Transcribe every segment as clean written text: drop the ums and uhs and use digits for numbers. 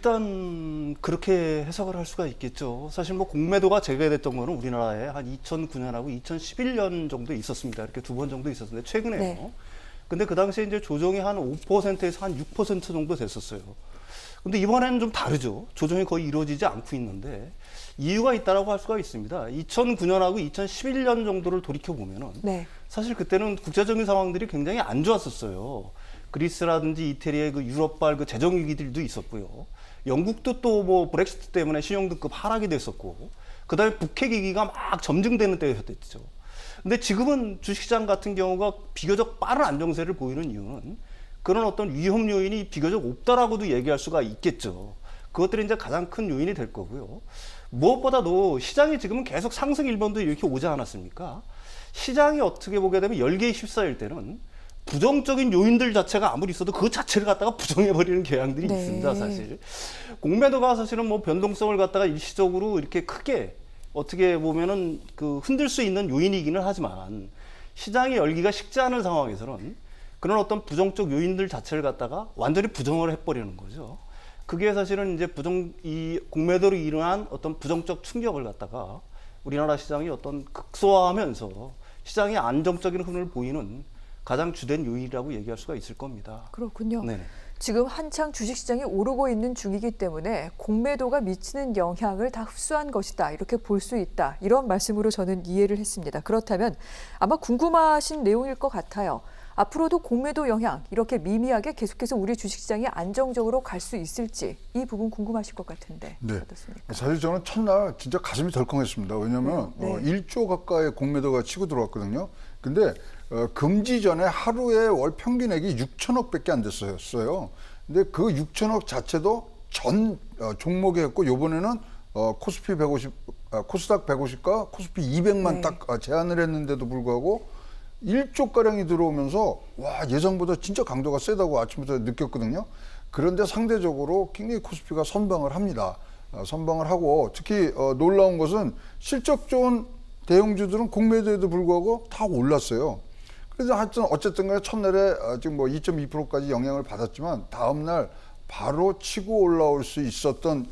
일단 그렇게 해석을 할 수가 있겠죠. 사실 뭐 공매도가 재개됐던 거는 우리나라에 한 2009년하고 2011년 정도 있었습니다. 이렇게 두 번 정도 있었는데 최근에요. 네. 근데 그 당시에 이제 조정이 한 5%에서 한 6% 정도 됐었어요. 근데 이번에는 좀 다르죠. 조정이 거의 이루어지지 않고 있는데 이유가 있다라고 할 수가 있습니다. 2009년하고 2011년 정도를 돌이켜 보면은 네. 사실 그때는 국제적인 상황들이 굉장히 안 좋았었어요. 그리스라든지 이태리의 그 유럽발 그 재정 위기들도 있었고요. 영국도 또 뭐 브렉시트 때문에 신용등급 하락이 됐었고, 그다음에 북핵 위기가 막 점증되는 때였댔죠. 근데 지금은 주식시장 같은 경우가 비교적 빠른 안정세를 보이는 이유는 그런 어떤 위험 요인이 비교적 없다라고도 얘기할 수가 있겠죠. 그것들이 이제 가장 큰 요인이 될 거고요. 무엇보다도 시장이 지금은 계속 상승 일본도 이렇게 오지 않았습니까? 시장이 어떻게 보게 되면 열기에 휩싸일 때는 부정적인 요인들 자체가 아무리 있어도 그 자체를 갖다가 부정해버리는 경향들이 네. 있습니다, 사실. 공매도가 사실은 뭐 변동성을 갖다가 일시적으로 이렇게 크게 어떻게 보면은 그 흔들 수 있는 요인이기는 하지만 시장의 열기가 식지 않은 상황에서는 그런 어떤 부정적 요인들 자체를 갖다가 완전히 부정을 해버리는 거죠. 그게 사실은 이제 이 공매도로 일어난 어떤 부정적 충격을 갖다가 우리나라 시장이 어떤 극소화하면서 시장의 안정적인 흐름을 보이는 가장 주된 요인이라고 얘기할 수가 있을 겁니다. 그렇군요. 네네. 지금 한창 주식시장이 오르고 있는 중이기 때문에 공매도가 미치는 영향을 다 흡수한 것이다. 이렇게 볼 수 있다. 이런 말씀으로 저는 이해를 했습니다. 그렇다면 아마 궁금하신 내용일 것 같아요. 앞으로도 공매도 영향 이렇게 미미하게 계속해서 우리 주식시장이 안정적으로 갈 수 있을지 이 부분 궁금하실 것 같은데 네. 어떻습니까? 사실 저는 첫날 진짜 가슴이 덜컹했습니다. 왜냐하면 네. 1조 가까이 공매도가 치고 들어왔거든요. 근데 금지 전에 하루에 월 평균액이 6천억밖에 안 됐었어요. 근데 그 6천억 자체도 전 종목에 했고 이번에는 코스피 150, 코스닥 150과 코스피 200만 네. 딱 제한을 했는데도 불구하고 1조 가량이 들어오면서 와 예상보다 진짜 강도가 세다고 아침부터 느꼈거든요. 그런데 상대적으로 굉장히 코스피가 선방을 합니다. 선방을 하고 특히 놀라운 것은 실적 좋은 대형주들은 공매도에도 불구하고 다 올랐어요. 그래서 하여튼 어쨌든 간에 첫날에 지금 뭐 2.2%까지 영향을 받았지만 다음날 바로 치고 올라올 수 있었던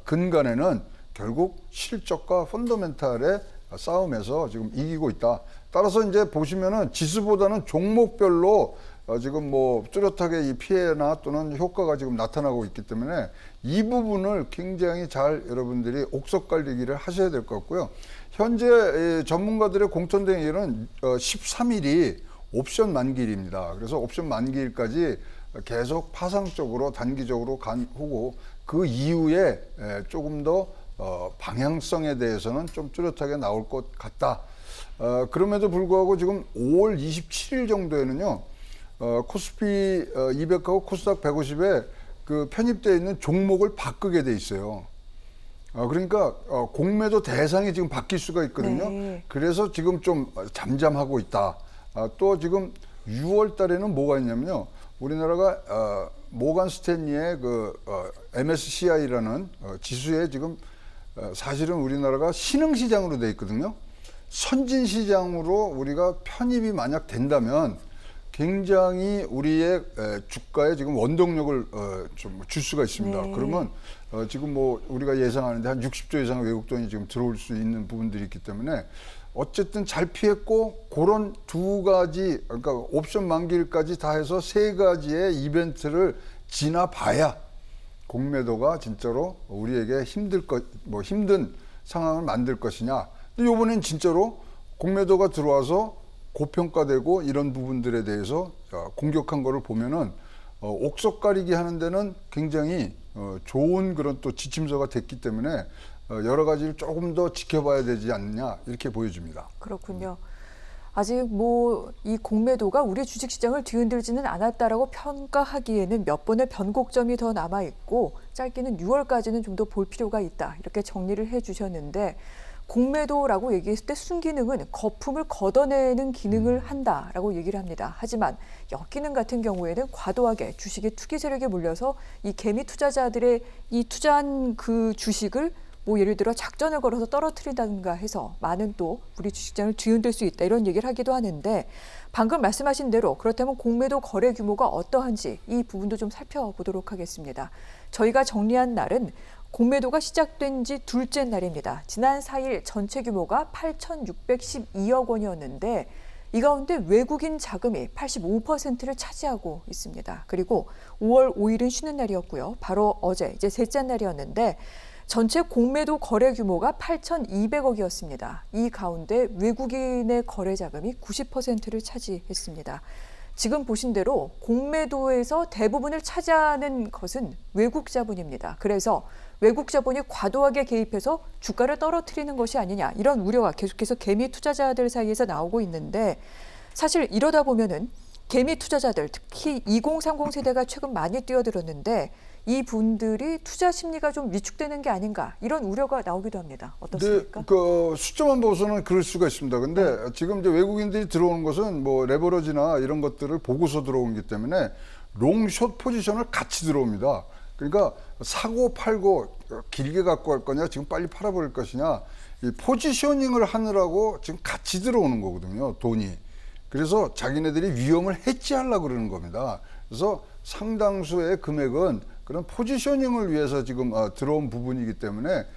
근간에는 결국 실적과 펀더멘탈의 싸움에서 지금 이기고 있다. 따라서 이제 보시면은 지수보다는 종목별로 지금 뭐 뚜렷하게 이 피해나 또는 효과가 지금 나타나고 있기 때문에 이 부분을 굉장히 잘 여러분들이 옥석 관리기를 하셔야 될 것 같고요. 현재 전문가들의 공통된 얘기는 13일이 옵션 만기일입니다. 그래서 옵션 만기일까지 계속 파상적으로 단기적으로 간 후고 그 이후에 조금 더 방향성에 대해서는 좀 뚜렷하게 나올 것 같다. 그럼에도 불구하고 지금 5월 27일 정도에는요. 코스피 200하고 코스닥 150에 그 편입되어 있는 종목을 바꾸게 돼 있어요. 그러니까 공매도 대상이 지금 바뀔 수가 있거든요. 네. 그래서 지금 좀 잠잠하고 있다. 또 지금 6월 달에는 뭐가 있냐면요. 우리나라가 모간 스탠리의 그 MSCI라는 지수에 지금 사실은 우리나라가 신흥시장으로 돼 있거든요. 선진시장으로 우리가 편입이 만약 된다면 굉장히 우리의 주가에 지금 원동력을 좀 줄 수가 있습니다. 네. 그러면 지금 뭐 우리가 예상하는데 한 60조 이상의 외국 돈이 지금 들어올 수 있는 부분들이 있기 때문에 어쨌든 잘 피했고 그런 두 가지 그러니까 옵션 만기일까지 다 해서 세 가지의 이벤트를 지나봐야 공매도가 진짜로 우리에게 힘든 상황을 만들 것이냐. 근데 이번엔 진짜로 공매도가 들어와서 고평가되고 이런 부분들에 대해서 공격한 거를 보면은 옥석 가리기 하는 데는 굉장히 좋은 그런 또 지침서가 됐기 때문에 여러 가지를 조금 더 지켜봐야 되지 않느냐 이렇게 보여집니다. 그렇군요. 아직 뭐 이 공매도가 우리 주식시장을 뒤흔들지는 않았다라고 평가하기에는 몇 번의 변곡점이 더 남아 있고 짧게는 6월까지는 좀 더 볼 필요가 있다. 이렇게 정리를 해주셨는데 공매도라고 얘기했을 때 순기능은 거품을 걷어내는 기능을 한다라고 얘기를 합니다. 하지만 역기능 같은 경우에는 과도하게 주식의 투기 세력에 몰려서 이 개미 투자자들의 이 투자한 그 주식을 뭐 예를 들어 작전을 걸어서 떨어뜨린다든가 해서 많은 또 우리 주식시장을 뒤흔들 수 있다 이런 얘기를 하기도 하는데 방금 말씀하신 대로 그렇다면 공매도 거래 규모가 어떠한지 이 부분도 좀 살펴보도록 하겠습니다. 저희가 정리한 날은 공매도가 시작된 지 둘째 날입니다. 지난 4일 전체 규모가 8,612억 원이었는데 이 가운데 외국인 자금이 85%를 차지하고 있습니다. 그리고 5월 5일은 쉬는 날이었고요. 바로 어제 이제 셋째 날이었는데 전체 공매도 거래 규모가 8,200억이었습니다. 이 가운데 외국인의 거래 자금이 90%를 차지했습니다. 지금 보신 대로 공매도에서 대부분을 차지하는 것은 외국 자본입니다. 그래서 외국 자본이 과도하게 개입해서 주가를 떨어뜨리는 것이 아니냐 이런 우려가 계속해서 개미 투자자들 사이에서 나오고 있는데 사실 이러다 보면은 개미 투자자들 특히 2030 세대가 최근 많이 뛰어들었는데 이 분들이 투자 심리가 좀 위축되는 게 아닌가 이런 우려가 나오기도 합니다. 어떻습니까? 네, 그 숫자만 보고서는 그럴 수가 있습니다. 근데 지금 이제 외국인들이 들어오는 것은 뭐 레버러지나 이런 것들을 보고서 들어오기 때문에 롱숏 포지션을 같이 들어옵니다. 그러니까 사고 팔고 길게 갖고 갈 거냐, 지금 빨리 팔아버릴 것이냐, 이 포지셔닝을 하느라고 지금 같이 들어오는 거거든요, 돈이. 그래서 자기네들이 위험을 해지하려고 그러는 겁니다. 그래서 상당수의 금액은 그런 포지셔닝을 위해서 지금 들어온 부분이기 때문에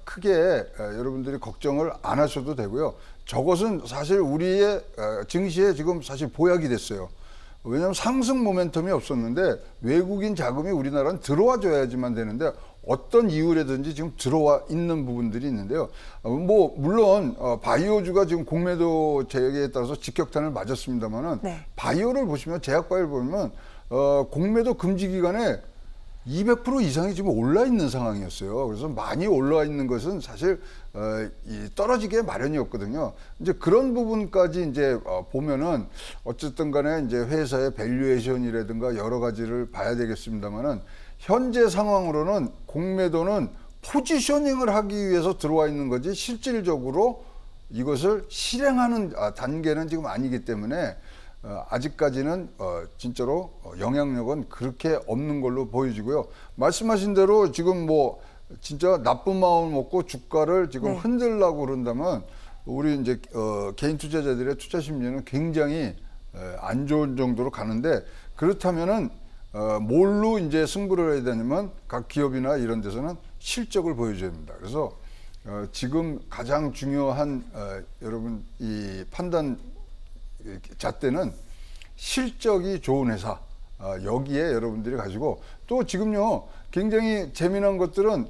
크게 여러분들이 걱정을 안 하셔도 되고요. 저것은 사실 우리의 증시에 지금 사실 보약이 됐어요. 왜냐하면 상승 모멘텀이 없었는데 외국인 자금이 우리나라는 들어와 줘야지만 되는데 어떤 이유라든지 지금 들어와 있는 부분들이 있는데요. 뭐 물론 바이오주가 지금 공매도 재개에 따라서 직격탄을 맞았습니다만은 네. 바이오를 보시면 제약바이오를 보면 공매도 금지 기간에 200% 이상이 지금 올라 있는 상황이었어요. 그래서 많이 올라와 있는 것은 사실 떨어지게 마련이었거든요. 이제 그런 부분까지 이제 보면은 어쨌든 간에 이제 회사의 밸류에이션이라든가 여러 가지를 봐야 되겠습니다만은 현재 상황으로는 공매도는 포지셔닝을 하기 위해서 들어와 있는 거지 실질적으로 이것을 실행하는 단계는 지금 아니기 때문에 아직까지는 진짜로 영향력은 그렇게 없는 걸로 보여지고요. 말씀하신 대로 지금 뭐 진짜 나쁜 마음을 먹고 주가를 지금 네. 흔들려고 그런다면 우리 이제 개인 투자자들의 투자 심리는 굉장히 안 좋은 정도로 가는데 그렇다면은 뭘로 이제 승부를 해야 되냐면 각 기업이나 이런 데서는 실적을 보여줘야 됩니다. 그래서 지금 가장 중요한 여러분 이 판단 잣대는 실적이 좋은 회사 여기에 여러분들이 가지고 또 지금요 굉장히 재미난 것들은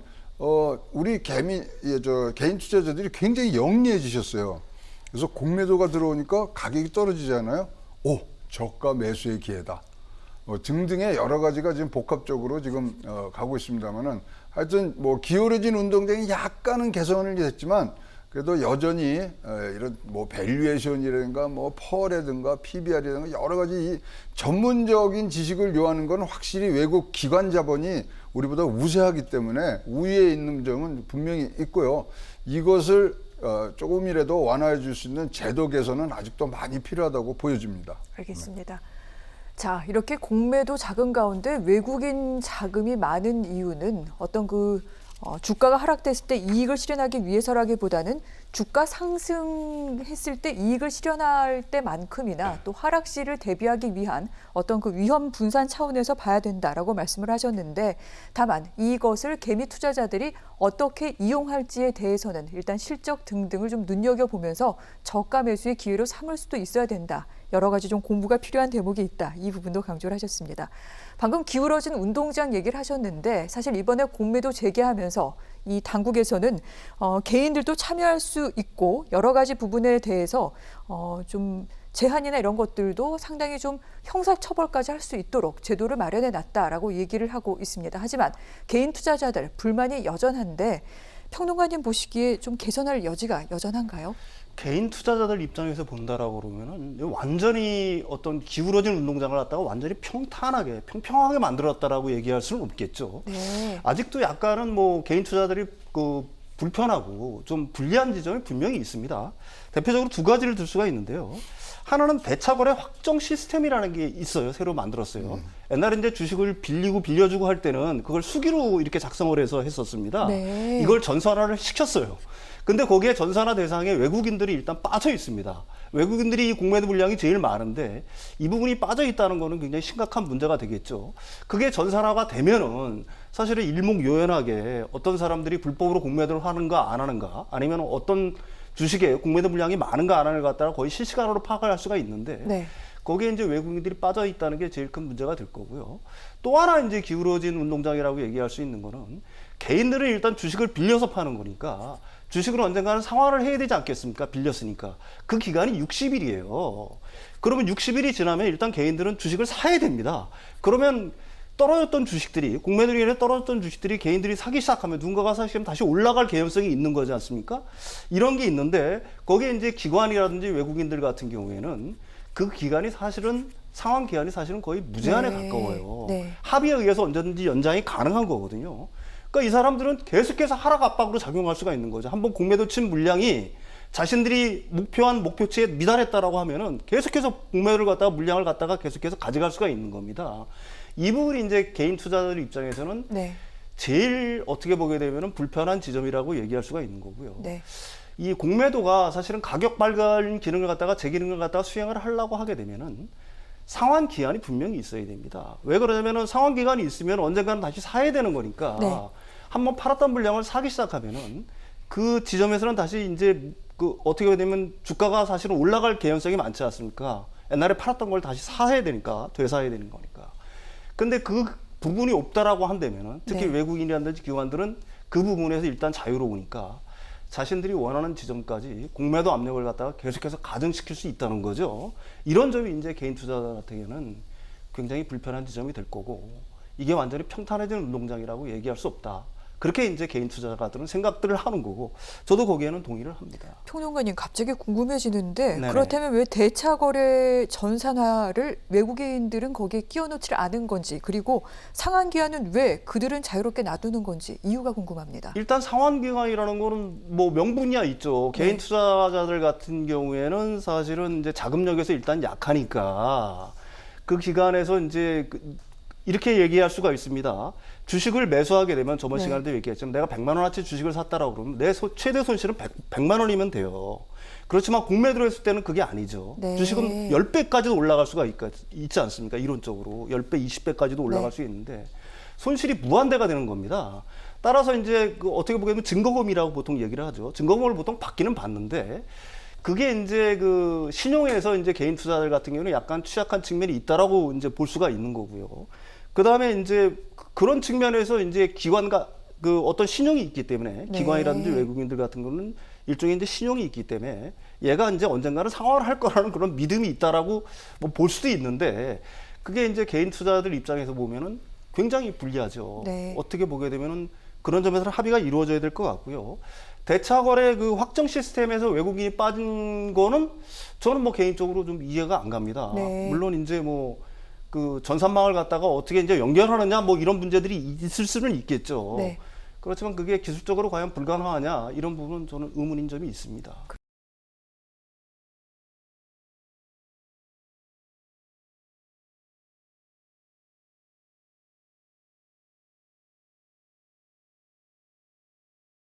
우리 개인 투자자들이 굉장히 영리해지셨어요. 그래서 공매도가 들어오니까 가격이 떨어지잖아요. 오, 저가 매수의 기회다. 등등의 여러 가지가 지금 복합적으로 지금 가고 있습니다만은 하여튼 뭐 기울어진 운동장이 약간은 개선을 했지만 그래도 여전히 이런 뭐 밸류에이션이라든가 뭐 퍼라든가 PBR이라든가 여러 가지 이 전문적인 지식을 요하는 건 확실히 외국 기관 자본이 우리보다 우세하기 때문에 우위에 있는 점은 분명히 있고요. 이것을 조금이라도 완화해 줄 수 있는 제도 개선은 아직도 많이 필요하다고 보여집니다. 알겠습니다. 자, 이렇게 공매도 자금 가운데 외국인 자금이 많은 이유는 어떤 주가가 하락됐을 때 이익을 실현하기 위해서라기보다는 주가 상승했을 때 이익을 실현할 때만큼이나 또 하락 시를 대비하기 위한 어떤 그 위험 분산 차원에서 봐야 된다라고 말씀을 하셨는데 다만 이것을 개미 투자자들이 어떻게 이용할지에 대해서는 일단 실적 등등을 좀 눈여겨보면서 저가 매수의 기회로 삼을 수도 있어야 된다. 여러 가지 좀 공부가 필요한 대목이 있다. 이 부분도 강조를 하셨습니다. 방금 기울어진 운동장 얘기를 하셨는데 사실 이번에 공매도 재개하면서 이 당국에서는 개인들도 참여할 수 있고 여러 가지 부분에 대해서 좀 제한이나 이런 것들도 상당히 좀 형사처벌까지 할 수 있도록 제도를 마련해 놨다라고 얘기를 하고 있습니다. 하지만 개인 투자자들 불만이 여전한데 평론가님 보시기에 좀 개선할 여지가 여전한가요? 개인 투자자들 입장에서 본다라고 그러면은 완전히 어떤 기울어진 운동장을 갖다가 완전히 평탄하게 평평하게 만들었다라고 얘기할 수는 없겠죠. 네. 아직도 약간은 뭐 개인 투자자들이 불편하고 좀 불리한 지점이 분명히 있습니다. 대표적으로 두 가지를 들 수가 있는데요. 하나는 배차거래 확정 시스템이라는 게 있어요. 새로 만들었어요. 옛날에 이제 주식을 빌리고 빌려주고 할 때는 그걸 수기로 이렇게 작성을 해서 했었습니다. 네. 이걸 전산화를 시켰어요. 근데 거기에 전산화 대상에 외국인들이 일단 빠져 있습니다. 외국인들이 이 공매도 물량이 제일 많은데 이 부분이 빠져 있다는 거는 굉장히 심각한 문제가 되겠죠. 그게 전산화가 되면은 사실은 일목요연하게 어떤 사람들이 불법으로 공매도를 하는가 안 하는가, 아니면 어떤 주식에 공매도 물량이 많은가 안 하는가 갖다가 거의 실시간으로 파악을 할 수가 있는데, 네. 거기에 이제 외국인들이 빠져 있다는 게 제일 큰 문제가 될 거고요. 또 하나 이제 기울어진 운동장이라고 얘기할 수 있는 거는, 개인들은 일단 주식을 빌려서 파는 거니까 주식을 언젠가는 상환을 해야 되지 않겠습니까? 빌렸으니까. 그 기간이 60일이에요. 그러면 60일이 지나면 일단 개인들은 주식을 사야 됩니다. 그러면 떨어졌던 주식들이, 공매도로 인해 떨어졌던 주식들이 개인들이 사기 시작하면 누군가가 사시면 다시 올라갈 개연성이 있는 거지 않습니까? 이런 게 있는데, 거기에 이제 기관이라든지 외국인들 같은 경우에는 그 기간이 사실은, 상환 기간이 사실은 거의 무제한에 네. 가까워요. 네. 합의에 의해서 언제든지 연장이 가능한 거거든요. 그러니까 이 사람들은 계속해서 하락 압박으로 작용할 수가 있는 거죠. 한번 공매도 친 물량이 자신들이 목표한 목표치에 미달했다라고 하면은 계속해서 공매도를 갖다가 물량을 갖다가 계속해서 가져갈 수가 있는 겁니다. 이 부분이 이제 개인 투자자들 입장에서는 네. 제일 어떻게 보게 되면은 불편한 지점이라고 얘기할 수가 있는 거고요. 네. 이 공매도가 사실은 가격 발간 기능을 갖다가 제 기능을 갖다가 수행을 하려고 하게 되면은 상환 기한이 분명히 있어야 됩니다. 왜 그러냐면은 상환 기간이 있으면 언젠가는 다시 사야 되는 거니까, 네. 한번 팔았던 물량을 사기 시작하면은 그 지점에서는 다시 이제 그 어떻게 되면 주가가 사실은 올라갈 개연성이 많지 않습니까? 옛날에 팔았던 걸 다시 사야 되니까, 되사야 되는 거니까. 근데 그 부분이 없다라고 한다면은, 특히 네. 외국인이라든지 기관들은 그 부분에서 일단 자유로우니까 자신들이 원하는 지점까지 공매도 압력을 갖다가 계속해서 가중시킬 수 있다는 거죠. 이런 점이 이제 개인 투자자 같은 경우는 굉장히 불편한 지점이 될 거고, 이게 완전히 평탄해진 운동장이라고 얘기할 수 없다. 그렇게 이제 개인 투자자들은 생각들을 하는 거고, 저도 거기에는 동의를 합니다. 평론가님, 갑자기 궁금해지는데, 네네. 그렇다면 왜 대차거래 전산화를 외국인들은 거기에 끼워넣지 않은 건지, 그리고 상환 기한은 왜 그들은 자유롭게 놔두는 건지 이유가 궁금합니다. 일단 상환기간이라는 거는 뭐 명분이야 있죠. 개인 네. 투자자들 같은 경우에는 사실은 이제 자금력에서 일단 약하니까 그 기간에서 이제 이렇게 얘기할 수가 있습니다. 주식을 매수하게 되면 저번 네. 시간에도 얘기했지만, 내가 100만 원어치 주식을 샀다라고 그러면 내 최대 손실은 100만 원이면 돼요. 그렇지만 공매도로 했을 때는 그게 아니죠. 네. 주식은 10배까지도 올라갈 수가 있지 않습니까? 이론적으로 10배, 20배까지도 올라갈 네. 수 있는데 손실이 무한대가 되는 겁니다. 따라서 이제 그 어떻게 보게 되면 증거금이라고 보통 얘기를 하죠. 증거금을 보통 받기는 받는데, 그게 이제 그 신용에서 이제 개인 투자자들 같은 경우는 약간 취약한 측면이 있다라고 이제 볼 수가 있는 거고요. 그 다음에 이제 그런 측면에서 이제 기관과 그 어떤 신용이 있기 때문에, 네. 기관이라든지 외국인들 같은 거는 일종의 이제 신용이 있기 때문에 얘가 이제 언젠가는 상환을 할 거라는 그런 믿음이 있다라고 뭐 볼 수도 있는데, 그게 이제 개인 투자자들 입장에서 보면은 굉장히 불리하죠. 네. 어떻게 보게 되면은 그런 점에서는 합의가 이루어져야 될 것 같고요. 대차거래 그 확정 시스템에서 외국인이 빠진 거는 저는 뭐 개인적으로 좀 이해가 안 갑니다. 네. 물론 이제 뭐 그 전산망을 갖다가 어떻게 이제 연결하느냐 뭐 이런 문제들이 있을 수는 있겠죠. 네. 그렇지만 그게 기술적으로 과연 불가능하냐 이런 부분은 저는 의문인 점이 있습니다.